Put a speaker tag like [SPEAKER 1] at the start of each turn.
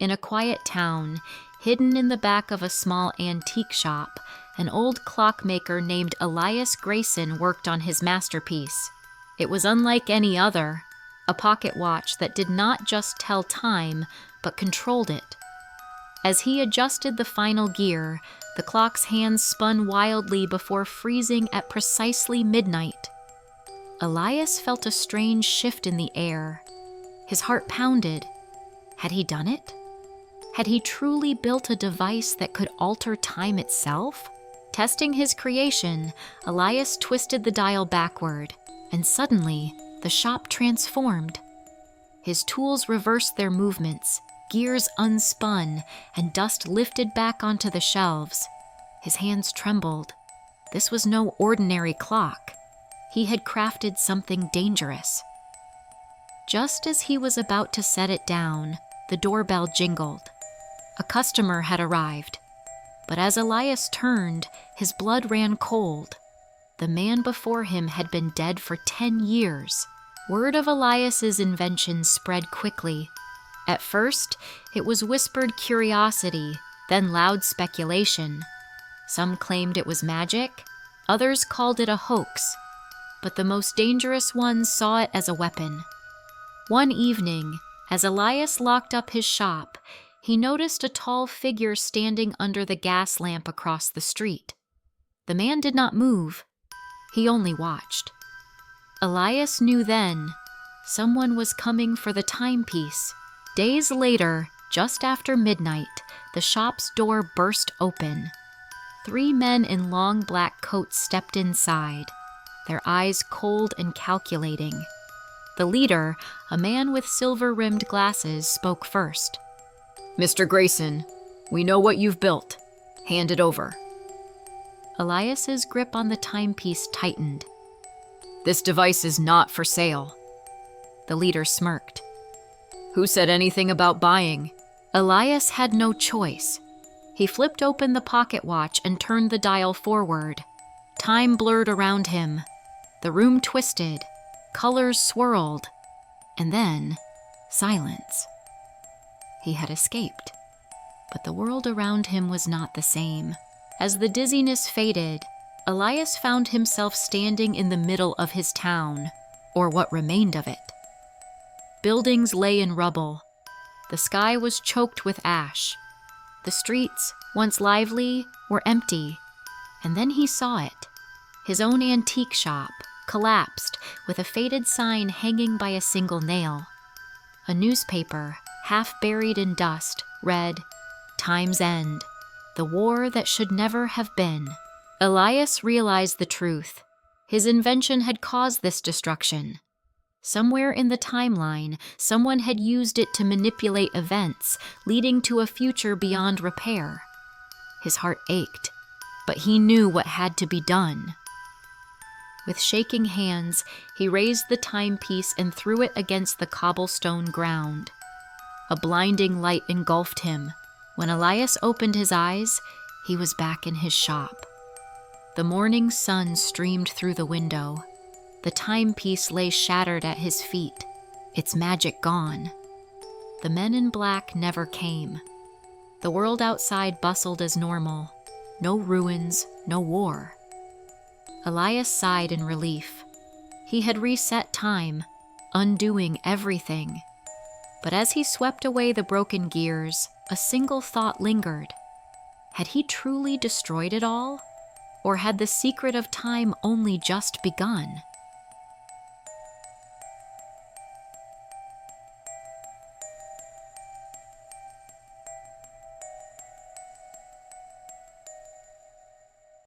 [SPEAKER 1] In a quiet town, hidden in the back of a small antique shop, an old clockmaker named Elias Grayson worked on his masterpiece. It was unlike any other, a pocket watch that did not just tell time, but controlled it. As he adjusted the final gear, the clock's hands spun wildly before freezing at precisely midnight. Elias felt a strange shift in the air. His heart pounded. Had he done it? Had he truly built a device that could alter time itself? Testing his creation, Elias twisted the dial backward, and suddenly, the shop transformed. His tools reversed their movements, gears unspun, and dust lifted back onto the shelves. His hands trembled. This was no ordinary clock. He had crafted something dangerous. Just as he was about to set it down, the doorbell jingled. A customer had arrived. But as Elias turned, his blood ran cold. The man before him had been dead for 10 years. Word of Elias's invention spread quickly. At first, it was whispered curiosity, then loud speculation. Some claimed it was magic, others called it a hoax, but the most dangerous ones saw it as a weapon. One evening, as Elias locked up his shop, he noticed a tall figure standing under the gas lamp across the street. The man did not move. He only watched. Elias knew then someone was coming for the timepiece. Days later, just after midnight, the shop's door burst open. 3 men in long black coats stepped inside, their eyes cold and calculating. The leader, a man with silver-rimmed glasses, spoke first.
[SPEAKER 2] "Mr. Grayson, we know what you've built. Hand it over."
[SPEAKER 1] Elias's grip on the timepiece tightened.
[SPEAKER 2] "This device is not for sale."
[SPEAKER 1] The leader smirked.
[SPEAKER 2] "Who said anything about buying?"
[SPEAKER 1] Elias had no choice. He flipped open the pocket watch and turned the dial forward. Time blurred around him. The room twisted. Colors swirled. And then, silence. He had escaped. But the world around him was not the same. As the dizziness faded, Elias found himself standing in the middle of his town, or what remained of it. Buildings lay in rubble. The sky was choked with ash. The streets, once lively, were empty. And then he saw it. His own antique shop, collapsed, with a faded sign hanging by a single nail. A newspaper, half buried in dust, read, "Time's End, the war that should never have been." Elias realized the truth. His invention had caused this destruction. Somewhere in the timeline, someone had used it to manipulate events, leading to a future beyond repair. His heart ached, but he knew what had to be done. With shaking hands, he raised the timepiece and threw it against the cobblestone ground. A blinding light engulfed him. When Elias opened his eyes, he was back in his shop. The morning sun streamed through the window. The timepiece lay shattered at his feet, its magic gone. The men in black never came. The world outside bustled as normal. No ruins, no war. Elias sighed in relief. He had reset time, undoing everything. But as he swept away the broken gears, a single thought lingered. Had he truly destroyed it all? Or had the secret of time only just begun?